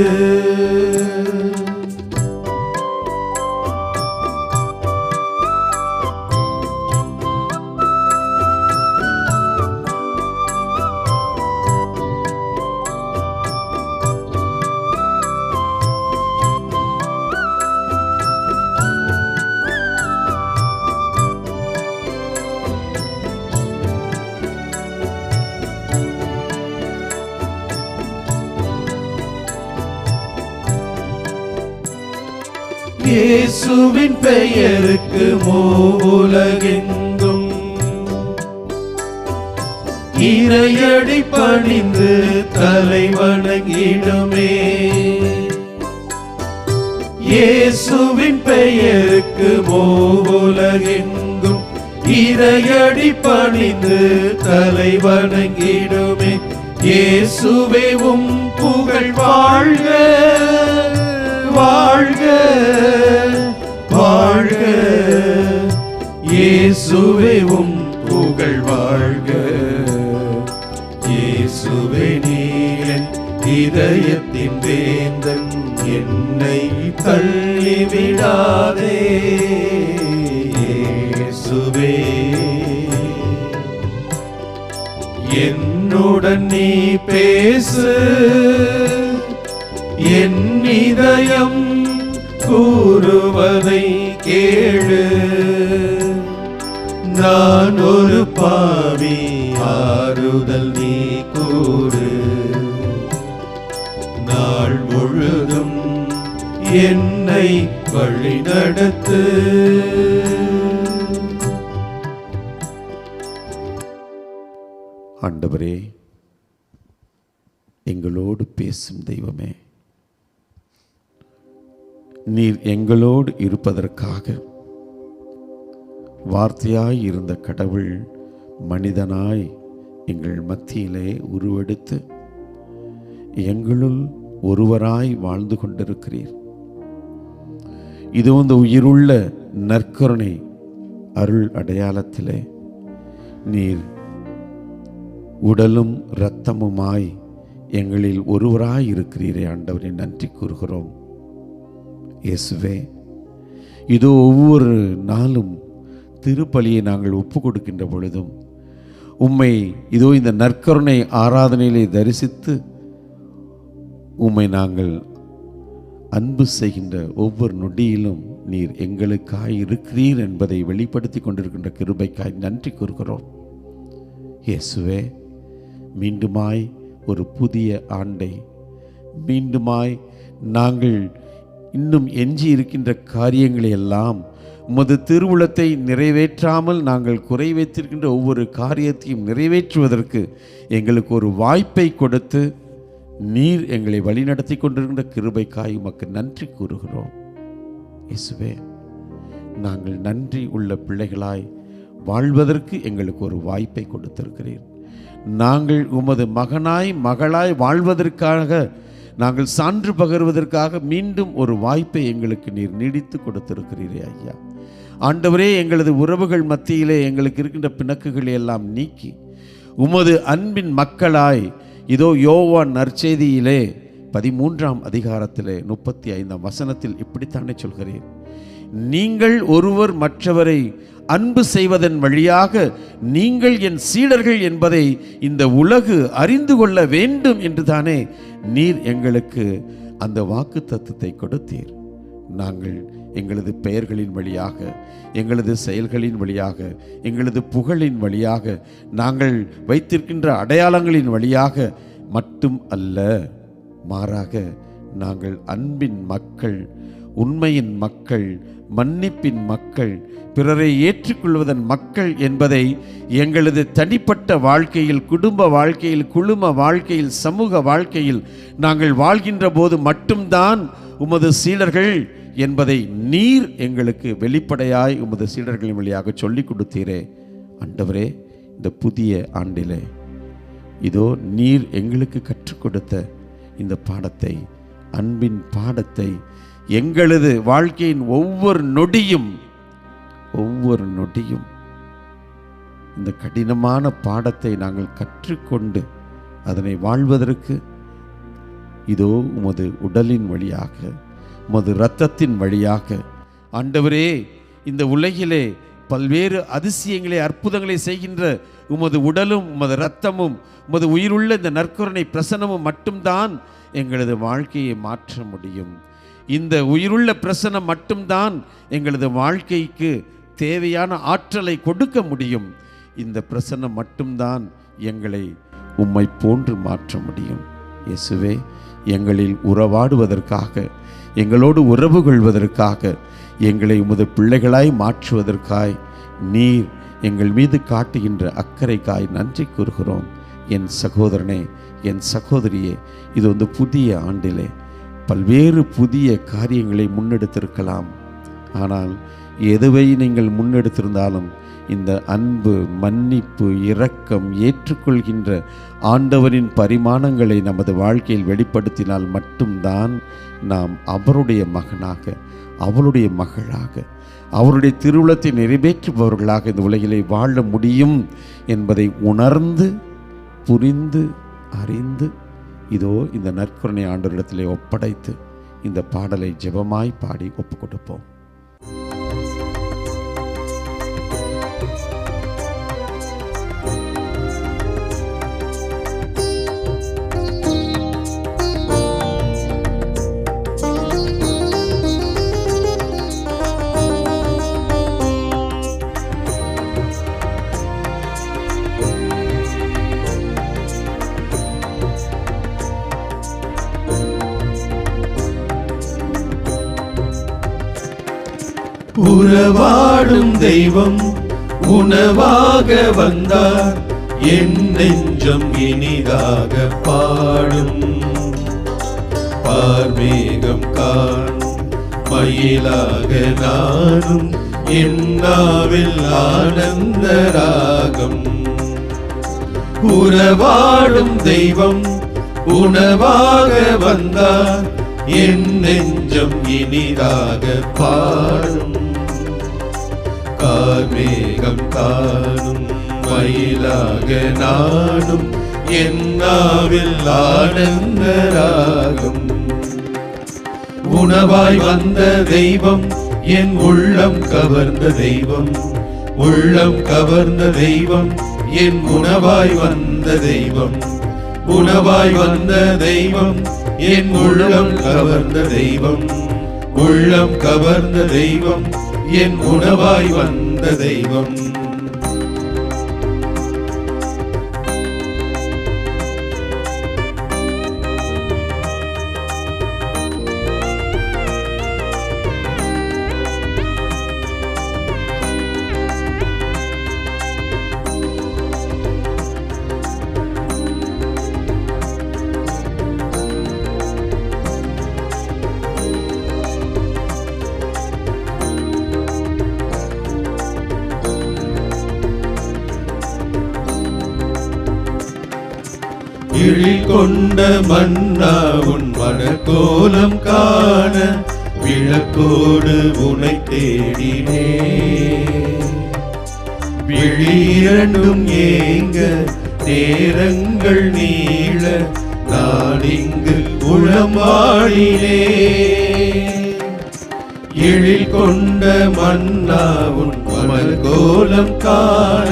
இயேசுவின் பெயருக்கு மூவுலகெங்கும் இறையடி பணிந்து தலை வணங்கிடுமே. இயேசுவின் பெயருக்கு மூவுலகெங்கும் இறையடி பணிந்து தலை வணங்கிடுமே. இயேசுவே உம் புகழ் வாழ்க, வாழ்க, வாழ்க. இயேசுவே உம் புகழ் வாழ்க. இயேசுவே நீர் இதயத்தின் வேந்தன், என்னை தள்ளிவிடாதே. இயேசுவே, என்னுடன் நீ பேசு. என் இதயம் கூறுவதை கேளு. நான் ஒரு பாவி, ஆறுதல் நீ கூறு. நாள் முழுதும் என்னை வழிநடத்து. ஆண்டவரே, எங்களோடு பேசும் தெய்வமே, நீர் எங்களோடு இருப்பதற்காக வார்த்தையாய் இருந்த கடவுள் மனிதனாய் எங்கள் மத்தியிலே உருவெடுத்து எங்களுள் ஒருவராய் வாழ்ந்து கொண்டிருக்கிறீர். இது இந்த உயிருள்ள நற்கருணை அருள் அடையாளத்திலே நீர் உடலும் இரத்தமுமாய் எங்களில் ஒருவராய் இருக்கிறீரே. ஆண்டவரே, நன்றி கூறுகிறோம். இயேசுவே, இதோ ஒவ்வொரு நாளும் திருப்பலியை நாங்கள் ஒப்பு கொடுக்கின்ற பொழுதும் உம்மை இதோ இந்த நற்கருணை ஆராதனையிலே தரிசித்து உம்மை நாங்கள் அன்பு செய்கின்ற ஒவ்வொரு நொடியிலும் நீர் எங்களுக்காய் இருக்கிறீர் என்பதை வெளிப்படுத்தி கொண்டிருக்கின்ற கிருபைக்காய் நன்றி கூறுகிறோம். இயேசுவே, மீண்டுமாய் ஒரு புதிய ஆண்டை, மீண்டுமாய் நாங்கள் இன்னும் எஞ்சி இருக்கின்ற காரியங்களை எல்லாம் உமது திருவுளத்தை நிறைவேற்றாமல் நாங்கள் குறை வைத்திருக்கின்ற ஒவ்வொரு காரியத்தையும் நிறைவேற்றுவதற்கு எங்களுக்கு ஒரு வாய்ப்பை கொடுத்து நீர் எங்களை வழிநடத்தி கொண்டிருக்கின்ற கிருபைக்காய் உமக்கு நன்றி கூறுகிறோம். இயேசுவே, நாங்கள் நன்றி உள்ள பிள்ளைகளாய் வாழ்வதற்கு எங்களுக்கு ஒரு வாய்ப்பை கொடுத்திருக்கிறீர். நாங்கள் உமது மகனாய் மகளாய் வாழ்வதற்காக, நாங்கள் சான்று பகர்வதற்காக மீண்டும் ஒரு வாய்ப்பை எங்களுக்கு நீர் நீடித்து கொடுத்திருக்கிறீரே ஐயா. ஆண்டவரே, எங்களது உறவுகள் மத்தியிலே எங்களுக்கு இருக்கின்ற பிணக்குகளை எல்லாம் நீக்கி உமது அன்பின் மக்களாய் இதோ யோவான் நற்செய்தியிலே 13ஆம் அதிகாரத்திலே 35ஆம் வசனத்தில் இப்படித்தானே சொல்கிறேன், நீங்கள் ஒருவர் மற்றவரை அன்பு செய்வதன் வழியாக நீங்கள் என் சீடர்கள் என்பதை இந்த உலகு அறிந்து கொள்ள வேண்டும் என்று தானே நீர் எங்களுக்கு அந்த வாக்கு தத்தத்தை கொடுத்தீர். நாங்கள் எங்களது பெயர்களின் வழியாக, எங்களது செயல்களின் வழியாக, எங்களது புகழின் வழியாக, நாங்கள் வைத்திருக்கின்ற அடையாளங்களின் வழியாக மட்டும் அல்ல, மாறாக நாங்கள் அன்பின் மக்கள், உண்மையின் மக்கள், மன்னிப்பின் மக்கள், பிறரை ஏற்றுக்கொள்வதன் மக்கள் என்பதை எங்களது தனிப்பட்ட வாழ்க்கையில், குடும்ப வாழ்க்கையில், குழும வாழ்க்கையில், சமூக வாழ்க்கையில் நாங்கள் வாழ்கின்ற போது மட்டும்தான் உமது சீடர்கள் என்பதை நீர் எங்களுக்கு வெளிப்படையாய் உமது சீடர்களின் வழியாக சொல்லிக் கொடுத்தீரே. ஆண்டவரே, இந்த புதிய ஆண்டிலே இதோ நீர் எங்களுக்கு கற்றுக் கொடுத்த இந்த பாடத்தை, அன்பின் பாடத்தை, எங்களது வாழ்க்கையின் ஒவ்வொரு நொடியும் இந்த கடினமான பாடத்தை நாங்கள் கற்றுக்கொண்டு அதனை வாழ்வதற்கு இதோ உமது உடலின் வழியாக, உமது இரத்தத்தின் வழியாக ஆண்டவரே, இந்த உலகிலே பல்வேறு அதிசயங்களை, அற்புதங்களை செய்கின்ற உமது உடலும் உமது இரத்தமும் உமது உயிருள்ள இந்த நற்கருணை பிரசனமும் மட்டும்தான் எங்களது வாழ்க்கையை மாற்ற முடியும். இந்த உயிருள்ள பிரசனம் மட்டும்தான் எங்களது வாழ்க்கைக்கு தேவையான ஆற்றலை கொடுக்க முடியும். இந்த பிரசனம் மட்டும்தான் எங்களை உம்மை போன்று மாற்ற முடியும். இயேசுவே, எங்களில் உறவாடுவதற்காக, எங்களோடு உறவு கொள்வதற்காக, எங்களை உமது பிள்ளைகளாய் மாற்றுவதற்காய் நீர் எங்கள் மீது காட்டுகின்ற அக்கறைக்காய் நன்றி கூறுகிறோம். என் சகோதரனே, என் சகோதரியே, இது வந்து புதிய ஆண்டிலே பல்வேறு புதிய காரியங்களை முன்னெடுத்திருக்கலாம். ஆனால் எதுவை நீங்கள் முன்னெடுத்திருந்தாலும் இந்த அன்பு, மன்னிப்பு, இரக்கம், ஏற்றுக்கொள்கின்ற ஆண்டவரின் பரிமாணங்களை நமது வாழ்க்கையில் வெளிப்படுத்தினால் மட்டும்தான் நாம் அவருடைய மகனாக, அவருடைய மகளாக, அவருடைய திருவுளத்தை நிறைவேற்றுபவர்களாக இந்த உலகிலே வாழ முடியும் என்பதை உணர்ந்து, புரிந்து, அறிந்து இதோ இந்த நற்கருணை ஆண்டவரிடத்திலே ஒப்படைத்து இந்த பாடலை ஜெபமாய் பாடி ஒப்பு கொடுப்போம். உறவாடும் தெய்வம் உணவாக வந்தார், என் நெஞ்சம் இனிதாக பாடும். பார்மேகம் காணும் மயிலாக நானும், என்னாவில் ஆனந்த ராகம். உறவாடும் தெய்வம் உணவாக வந்தார், என் நெஞ்சம் இனிதாக பாடும். கார்மேகம் காணும் மயிலாக நானும், என்னாவில் ஆனந்த ராகம். உணவாய் வந்த தெய்வம், என் உள்ளம் கவர்ந்த தெய்வம், உள்ளம் கவர்ந்த தெய்வம், என் உணவாய் வந்த தெய்வம், உணவாய் வந்த தெய்வம், என் உள்ளம் கவர்ந்த தெய்வம், உள்ளம் கவர்ந்த தெய்வம், என் உணவாய் வந்த தெய்வம். விழில் கொண்ட மன்னா உன் மனக்கோலம் காண விளக்கோடு உனை தேடினே. விழி இரண்டும் ஏங்க நேரங்கள் நீள நான் இங்கு உளமாடினே. எழில் கொண்ட மன்னா உன் மனக்கோலம் காண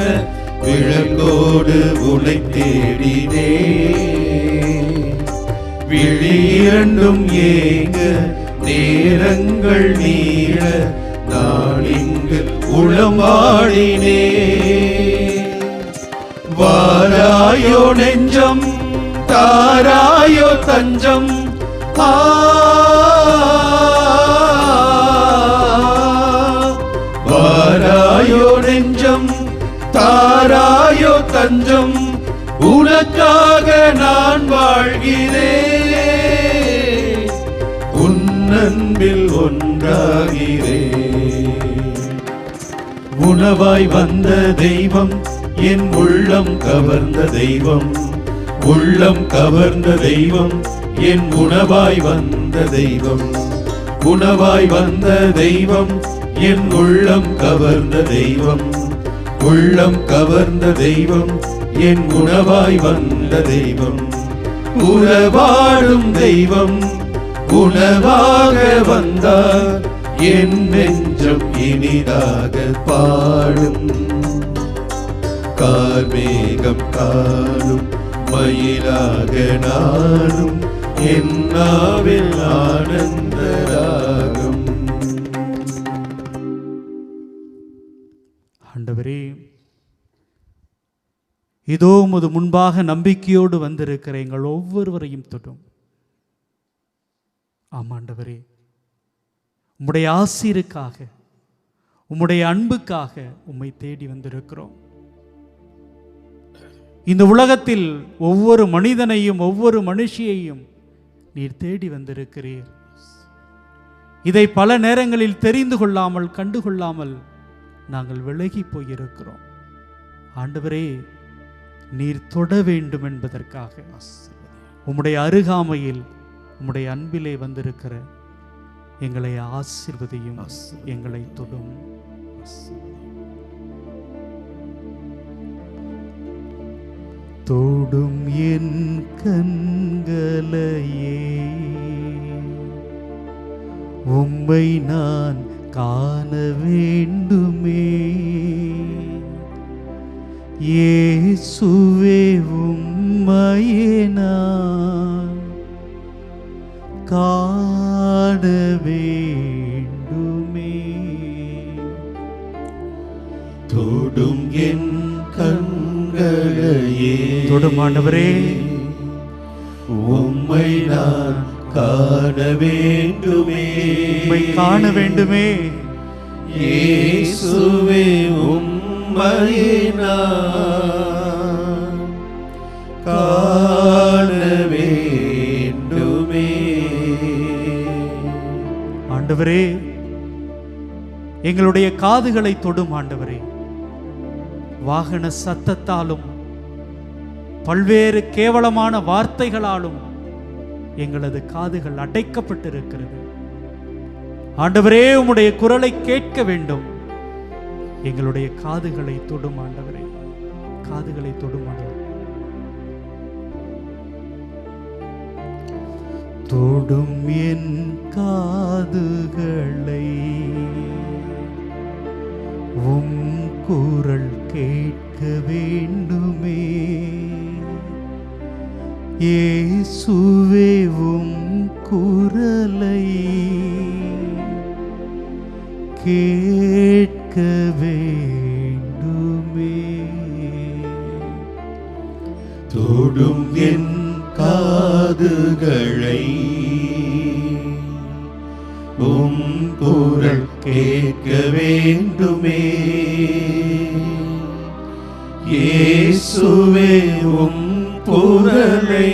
விளக்கோடு உனை தேடினே. விழி இரண்டும் ஏங்க நேரங்கள் நீள நான் இங்கு உளமாடினே. வாராயோ நெஞ்சம் தாராயோ தஞ்சம், வாராயோ நெஞ்சம் தாராயோ தஞ்சம், உனக்காக நான் வாழ்கிறேன், உன் அன்பில் ஒன்றாகிறேன். உணவாய் வந்த தெய்வம், என் உள்ளம் கவர்ந்த தெய்வம், உள்ளம் கவர்ந்த தெய்வம், என் உணவாய் வந்த தெய்வம், உணவாய் வந்த தெய்வம், என் உள்ளம் கவர்ந்த தெய்வம், உள்ளம் கவர்ந்த தெய்வம், என் உணவாய் வந்த தெய்வம். உறவாடும் தெய்வம் உணவாக வந்தார், என் நெஞ்சம் இனிதாக பாடும். கார்மேகம் காணும் மயிலாக நானும், என் நாவில் ஆனந்த ராகம். ஆண்டவரே, இதோ உமது முன்பாக நம்பிக்கையோடு வந்திருக்கிற எங்கள் ஒவ்வொருவரையும் தொடும். ஆமாண்டவரே, உம்முடைய ஆசீருக்காக, உம்முடைய அன்புக்காக உம்மை தேடி வந்திருக்கிறோம். இந்த உலகத்தில் ஒவ்வொரு மனிதனையும் ஒவ்வொரு மனுஷியையும் நீர் தேடி வந்திருக்கிறீர். இதை பல நேரங்களில் தெரிந்து கொள்ளாமல் கண்டுகொள்ளாமல் நாங்கள் விலகி போயிருக்கிறோம். ஆண்டவரே, நீர் தொட வேண்டும் என்பதற்காக உம்முடைய அருகாமையில் உம்முடைய அன்பிலே வந்திருக்கிற எங்களை ஆசீர்வதியும், எங்களை தொடும். தொடும் என் கண்களையே, உம்மை நான் காண வேண்டுமே. இயேசுவே, உம்மையே நான் காண வேண்டுமே. தொடும் என் கண்களையே, தொடும் ஆண்டவரே, உம்மை நான் காண வேண்டுமே. உம்மை காண வேண்டுமே. இயேசுவே, உம்மையே நான் காண வேண்டுமே. ஆண்டவரே, எங்களுடைய காதுகளை தொடும் ஆண்டவரே. வாகன சத்தத்தாலும் பல்வேறு கேவலமான வார்த்தைகளாலும் எங்களது காதுகள் அடைக்கப்பட்டிருக்கிறது. ஆண்டவரே, உம்முடைய குரலை கேட்க வேண்டும். எங்களுடைய காதுகளை தொடும் ஆண்டவரே, காதுகளை தொடும் ஆண்டவரே. தொடும் என் காதுகளை, உம் குரல் கேட்க வேண்டுமே. இயேசுவே உம் குரலை கேட்க வேண்டுமே. தொடும் என் காதுகளை உம் குரல் கேட்க வேண்டுமே. இயேசுவே உம் குரலை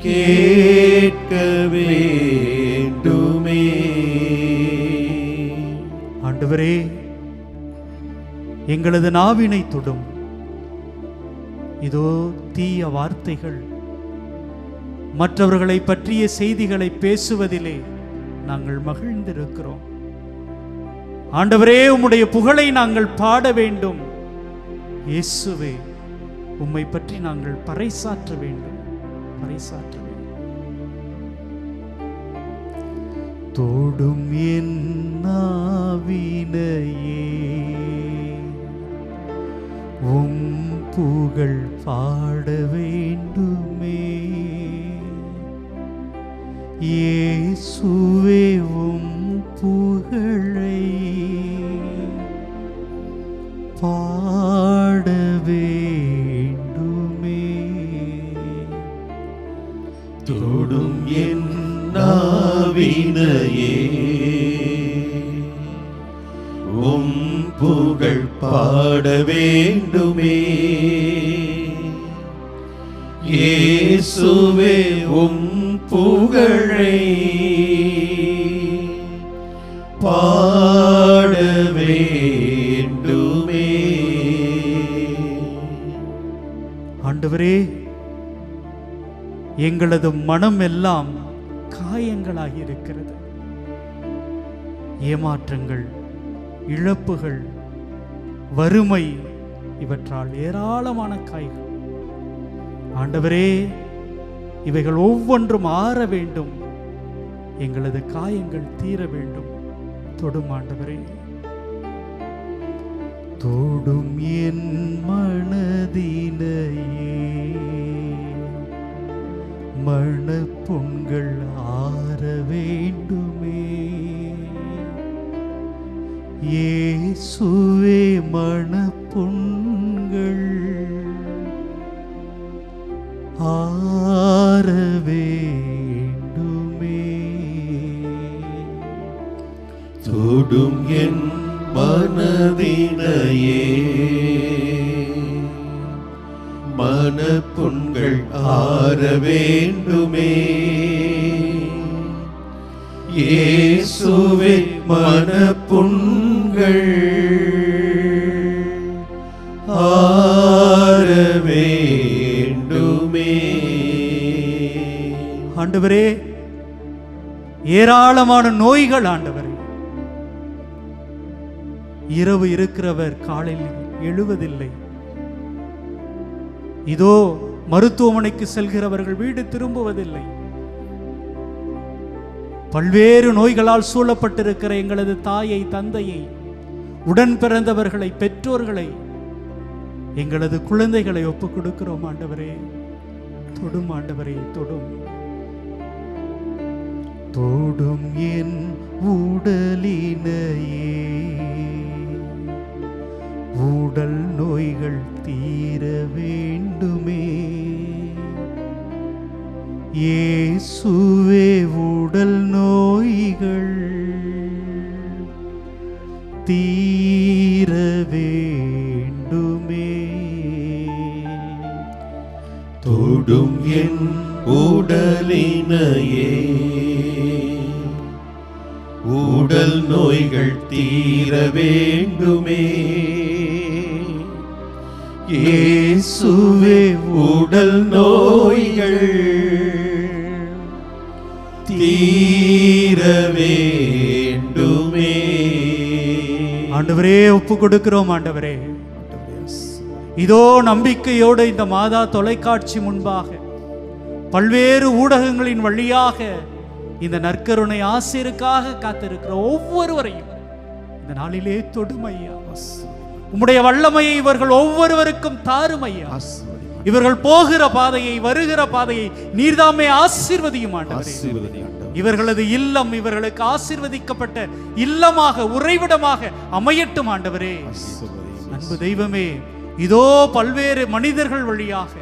கேட்க வேண்டுமே. ஆண்டவரே, எங்களது நாவினை தொடும். இதோ தீய வார்த்தைகள், மற்றவர்களை பற்றிய செய்திகளை பேசுவதிலே நாங்கள் மகிழ்ந்திருக்கிறோம். ஆண்டவரே, உம்முடைய புகழை நாங்கள் பாட வேண்டும். இயேசுவே, உம்மை பற்றி நாங்கள் பறைசாற்ற வேண்டும். தொடும் என் நாவினையே உம் புகழ் பாட வேண்டுமே. இயேசுவே உம் புகழை பாட வேண்டுமே. தொடும் என் நாவினையே உம் புகழ் பாட வேண்டுமே. இயேசுவே உம் புகழை பாட வேண்டுமே. ஆண்டவரே, எங்களது மனம் எல்லாம் காயங்களாகி இருக்கிறது. ஏமாற்றங்கள், இழப்புகள், வறுமை, இவற்றால் ஏராளமான காய்கள். ஆண்டவரே, இவைகள் ஒவ்வொன்றும் ஆற வேண்டும். எங்களது காயங்கள் தீர வேண்டும். தொடும் ஆண்டவரே. தொடும் என் மனதினையே மனப்புண்கள் ஆற வேண்டுமே. இயேசுவே மனப்புண்கள் ஆற வேண்டுமே. தொடும் என் மனதினையே மனப்புண்கள் ஆற வேண்டுமே. இயேசுவே மனப்புண்கள் ஆற வேண்டுமே. ஆண்டவரே, ஏராளமான நோய்கள் ஆண்டவரே. இரவு இருக்கிறவர் காலையில் எழுவதில்லை. இதோ மருத்துவமனைக்கு செல்கிறவர்கள் வீடு திரும்புவதில்லை. பல்வேறு நோய்களால் சூழப்பட்டிருக்கிற எங்களது தாயை, தந்தையை, உடன் பிறந்தவர்களை, பெற்றோர்களை, எங்களது குழந்தைகளை ஒப்புக் கொடுக்கிறோம். ஆண்டவரே, தொடும் ஆண்டவரே, தொடும். தொடும் என் உடலினையே உடல் நோய்கள் தீர வேண்டுமே. இயேசுவே உடல் நோய்கள் தீர வேண்டுமே. தொடும் என் உடலினையே உடல் நோய்கள் தீர வேண்டுமே. இயேசுவே உடல் நோய்கள் தீர வேண்டுமே. ஆண்டவரே, ஒப்பு கொடுக்கிறோம். ஆண்டவரே, இதோ நம்பிக்கையோடு இந்த மாதா தொலைக்காட்சி முன்பாக பல்வேறு ஊடகங்களின் வழியாக இந்த நற்கருணை ஆசிரியருக்காக காத்திருக்கிற ஒவ்வொருவரையும் இந்த நாளிலே தொடுமையா, உம்முடைய வல்லமையை இவர்கள் ஒவ்வொருவருக்கும் தாரும் ஐயா. இவர்கள் போகிற பாதையை, வருகிற பாதையை நீர்தாமே ஆசீர்வதியும் ஆண்டவரே. இவர்களது இல்லம் இவர்களுக்கு ஆசீர்வதிக்கப்பட்ட இல்லமாக, உறைவிடமாக அமையட்டும் ஆண்டவரே. அன்பு தெய்வமே, இதோ பல்வேறு மனிதர்கள் வழியாக,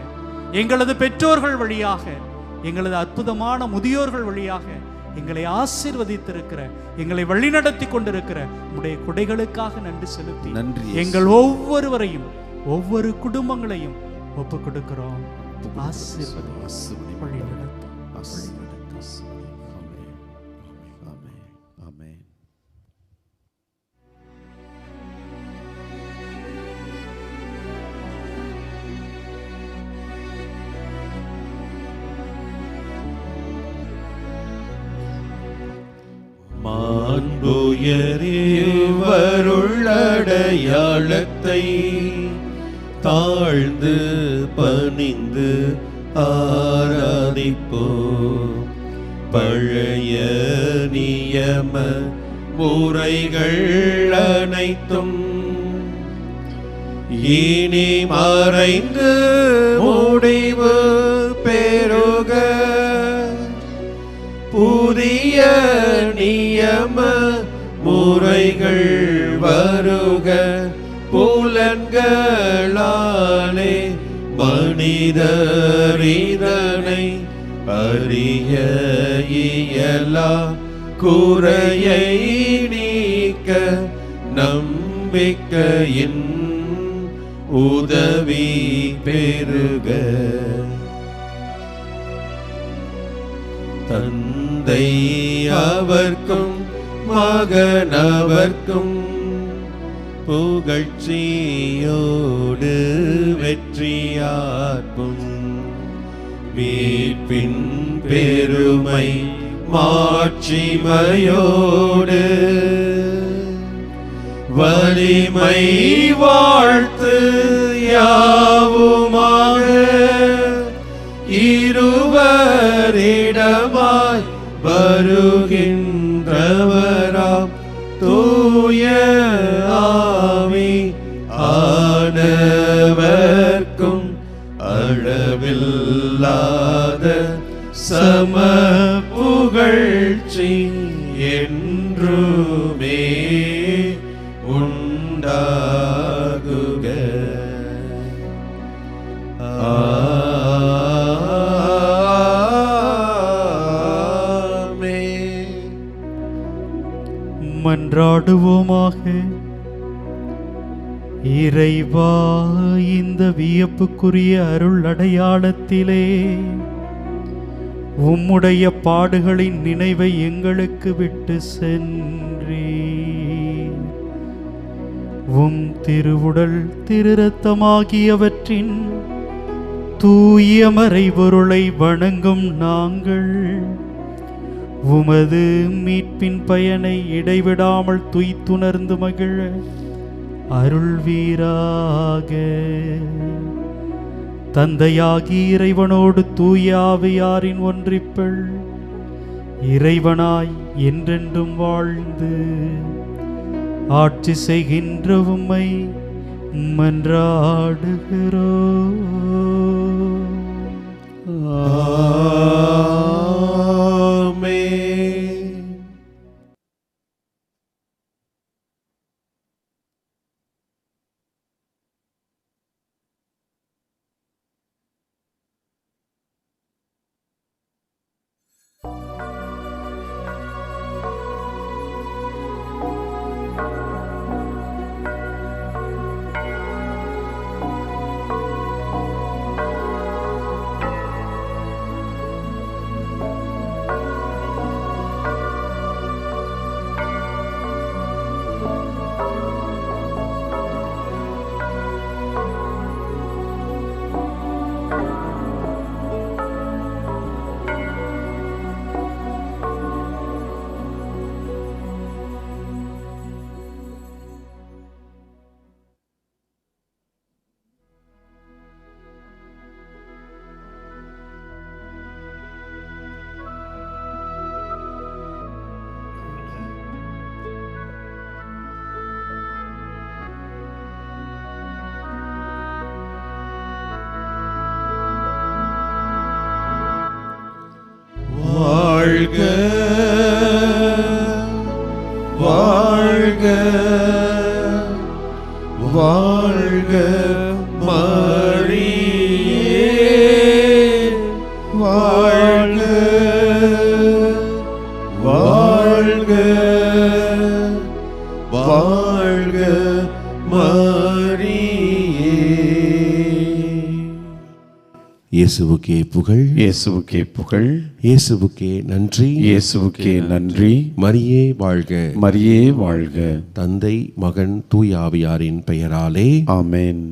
எங்களது பெற்றோர்கள் வழியாக, எங்களது அற்புதமான முதியோர்கள் வழியாக எங்களை ஆசீர்வதித்திருக்கிற, எங்களை வழிநடத்தி கொண்டிருக்கிற உம்முடைய கொடைகளுக்காக நன்றி செலுத்தி எங்கள் ஒவ்வொருவரையும், ஒவ்வொரு குடும்பங்களையும் ஒப்பு கொடுக்கிறோம். ஆசீர்வதி, வழிநடத்தும். மாண்புயரேவருள்ளடையாளத்தை தாழ்ந்து பணிந்து ஆராதிப்போம். பழைய நியம முறைகள் அனைத்தும் இனி மறைந்து முடிவு பெறுக. புதிய நியம முறைகள் வருக. புலன்களாலே மனிதரிதனை அறிய இயலா. குறையை நீக்க நம்பிக்கையின் உதவி பெறுக. தந்தை அவர்க்கும் மகனவர்க்கும் புகழ்ச்சியோடு வெற்றியார்க்கும். மீட்பின் பெருமை மாட்சிமையோடு வலிமை வாழ்த்து யாவுமாக இருவரிடமாய் வருகின்றவராம் தூய ஆவி ஆனவர்க்கும் அளவில்லாத சம புகழ்ச்சி என்றுமே உண்டாகுக. மன்றாடுவோமாக. இறைவா, இந்த வியப்புக்குரிய அருள் அடையாளத்திலே உம்முடைய பாடுகளின் நினைவை எங்களுக்கு விட்டு சென்றீர். உம் திருவுடல் திருரத்தமாகியவற்றின் தூய மறைபொருளை வணங்கும் நாங்கள் உமது மீட்பின் பயனை இடைவிடாமல் துய்த்துணர்ந்து மகிழ அருள்வீராக. தந்தையாகி இறைவனோடு தூய ஆவியாரின் ஒன்றிப்பில் இறைவனாய் என்றென்றும் வாழ்ந்து ஆட்சி செய்கின்ற உம்மை மன்றாடுகிறோம். வாழ்க வாழ்க மரியே வாழ்க வாழ்க வாழ்க மரியே. இயேசுவுக்கே புகழ், இயேசுவுக்கே புகழ், இயேசுவுக்கே நன்றி, இயேசுவுக்கே நன்றி. மரியே வாழ்க. மரியே வாழ்க. தந்தை, மகன், தூய ஆவியாரின் பெயராலே ஆமென்.